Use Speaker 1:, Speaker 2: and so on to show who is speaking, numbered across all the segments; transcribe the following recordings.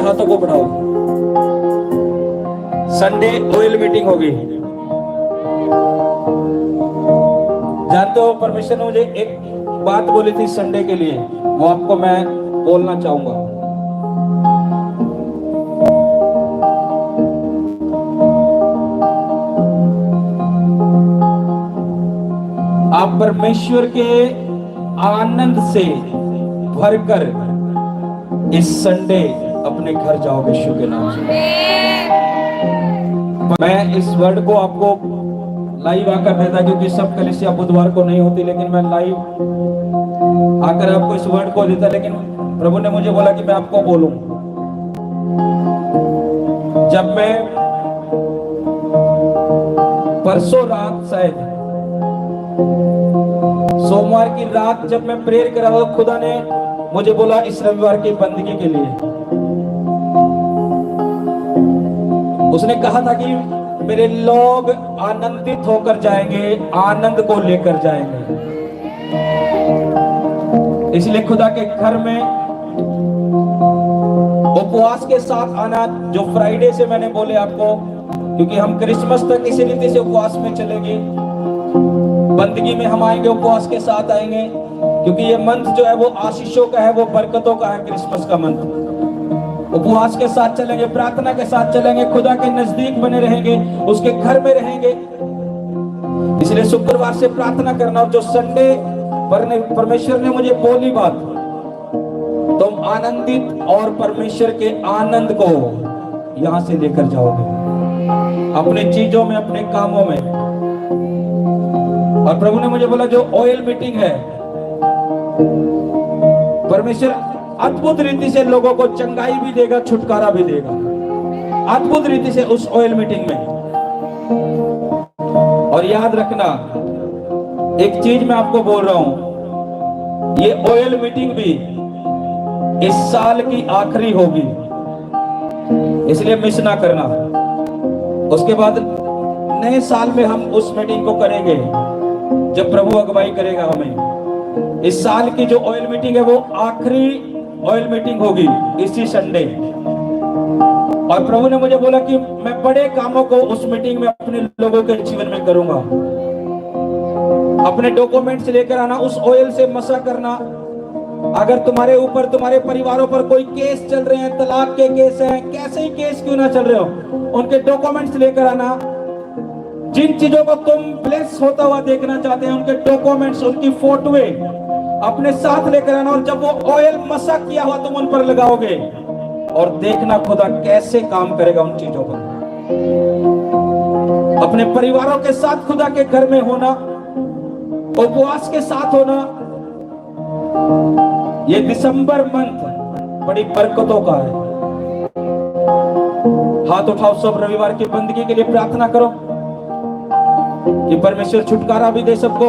Speaker 1: हाथों को बढ़ाओ। संडे ऑयल मीटिंग होगी। जानते हो परमेश्वर ने मुझे एक बात बोली थी संडे के लिए, वो आपको मैं बोलना चाहूंगा। आप परमेश्वर के आनंद से भरकर इस संडे अपने घर जाओगे यीशु के नाम से। मैं इस वर्ड को आपको लाइव आकर देता, क्योंकि सब कलीसिया बुधवार को नहीं होती, लेकिन मैं लाइव आकर आपको इस वर्ड को देता। लेकिन प्रभु ने मुझे बोला कि मैं आपको बोलूं। जब मैं परसों रात, शायद सोमवार की रात, जब मैं प्रेयर कर रहा था, खुदा ने मुझे बोला इस रविवार की बंदगी के लिए उसने कहा था कि मेरे लोग आनंदित होकर जाएंगे, आनंद को लेकर जाएंगे। इसलिए खुदा के घर में उपवास के साथ आना, जो फ्राइडे से मैंने बोले आपको, क्योंकि हम क्रिसमस तक इसी रीति से उपवास में चलेंगे। बंदगी में हम आएंगे, उपवास के साथ आएंगे, क्योंकि ये मंथ जो है वो आशीषों का है, वो बरकतों का है। क्रिसमस का मंथ उपवास के साथ चलेंगे, प्रार्थना के साथ चलेंगे, खुदा के नजदीक बने रहेंगे, उसके घर में रहेंगे। इसलिए शुक्रवार से प्रार्थना करना। और जो संडे परमेश्वर ने मुझे बोली बात, तुम आनंदित और परमेश्वर के आनंद को यहां से लेकर जाओगे अपने चीजों में, अपने कामों में। और प्रभु ने मुझे बोला जो ऑयल मीटिंग है, परमेश्वर अद्भुत रीति से लोगों को चंगाई भी देगा, छुटकारा भी देगा, अद्भुत रीति से उस ऑयल मीटिंग में। और याद रखना, एक चीज मैं आपको बोल रहा हूं, ये ऑयल मीटिंग भी इस साल की आखिरी होगी, इसलिए मिस ना करना। उसके बाद नए साल में हम उस मीटिंग को करेंगे जब प्रभु अगुवाई करेगा हमें। इस साल की जो ऑयल मीटिंग है वो आखिरी ऑयल मीटिंग होगी इसी संडे। और प्रभु ने मुझे बोला कि मैं बड़े कामों को उस मीटिंग में अपने लोगों के जीवन में करूंगा। अपने डॉक्यूमेंट्स लेकर आना, उस ऑयल से मसा करना। अगर तुम्हारे ऊपर, तुम्हारे परिवारों पर कोई केस चल रहे हैं, तलाक के केस हैं, कैसे ही केस क्यों ना चल रहे हो, उनके डॉक्यूमेंट्स लेकर आना। जिन चीजों को तुम ब्लेस होता हुआ देखना चाहते हैं, उनके डॉक्यूमेंट्स, उनकी फोटोएं अपने साथ लेकर आना। और जब वो ऑयल मसा किया हुआ तुम उन पर लगाओगे, और देखना खुदा कैसे काम करेगा उन चीजों पर। अपने परिवारों के साथ खुदा के घर में होना, उपवास के साथ होना। ये दिसंबर मंथ बड़ी बरकतों का है। हाथ उठाओ, सब रविवार की बंदगी के लिए प्रार्थना करो कि परमेश्वर छुटकारा भी दे सबको।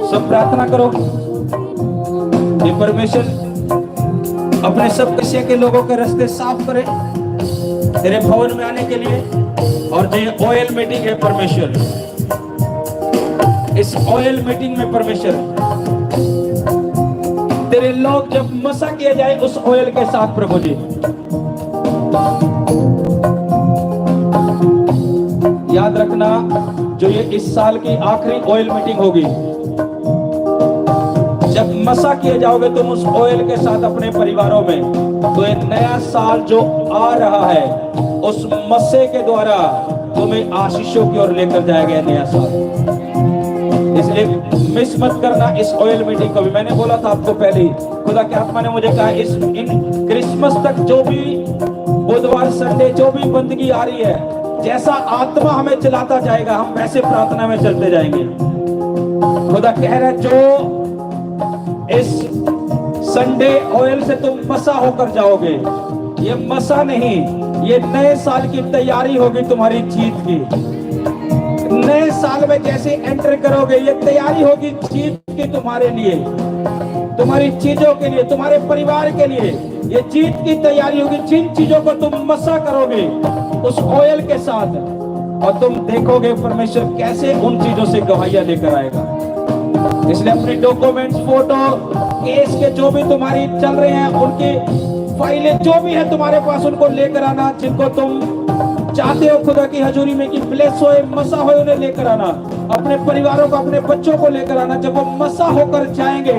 Speaker 1: सब प्रार्थना करो कि परमेश्वर अपने सब कलिसिया के लोगों के रास्ते साफ करे तेरे भवन में आने के लिए। और जो ऑयल मीटिंग है परमेश्वर, इस ऑयल मीटिंग में परमेश्वर तेरे लोग जब मसा किया जाए उस ऑयल के साथ, प्रभु जी याद रखना, जो ये इस साल की आखिरी ऑयल मीटिंग होगी, जब मसा किए जाओगे तुम उस ऑयल के साथ अपने परिवारों में, तो एक नया साल जो आ रहा है उस मसे के द्वारा तुम्हें आशीषों की ओर लेकर जाएगा नया साल। इसलिए मिस मत करना इस ऑयल मीटिंग को भी। मैंने बोला था आपको पहले ही, खुदा की आत्मा ने मुझे कहा इन क्रिसमस तक जो भी बुधवार, संडे जो भी बंदगी आ रही है, जैसा आत्मा हमें चलाता जाएगा हम वैसे प्रार्थना में चलते जाएंगे। खुदा कह रहा है जो इस संडे ऑयल से तुम मसा होकर जाओगे, ये मसा नहीं, ये नए साल की तैयारी होगी तुम्हारी जीत की। नए साल में जैसे एंटर करोगे, ये तैयारी होगी जीत की तुम्हारे लिए, तुम्हारी चीजों के लिए, तुम्हारे परिवार के लिए। ये जीत की तैयारी होगी। जिन चीजों को तुम मसा करोगे उस ऑयल के साथ, और तुम देखोगे परमेश्वर कैसे उन चीजों से गवाहियां लेकर आएगा। इसलिए अपने डॉक्यूमेंट्स, फोटो, केस के जो भी तुम्हारी चल रहे हैं उनकी फाइलें जो भी है तुम्हारे पास, उनको लेकर आना। जिनको तुम चाहते हो खुदा की हजूरी में कि ब्लेस होए, मसा होए, उन्हें लेकर आना। अपने परिवारों को, अपने बच्चों को लेकर आना। जब वो मसा होकर जाएंगे,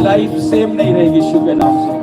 Speaker 1: लाइफ सेम नहीं रहेगी यीशु के नाम से।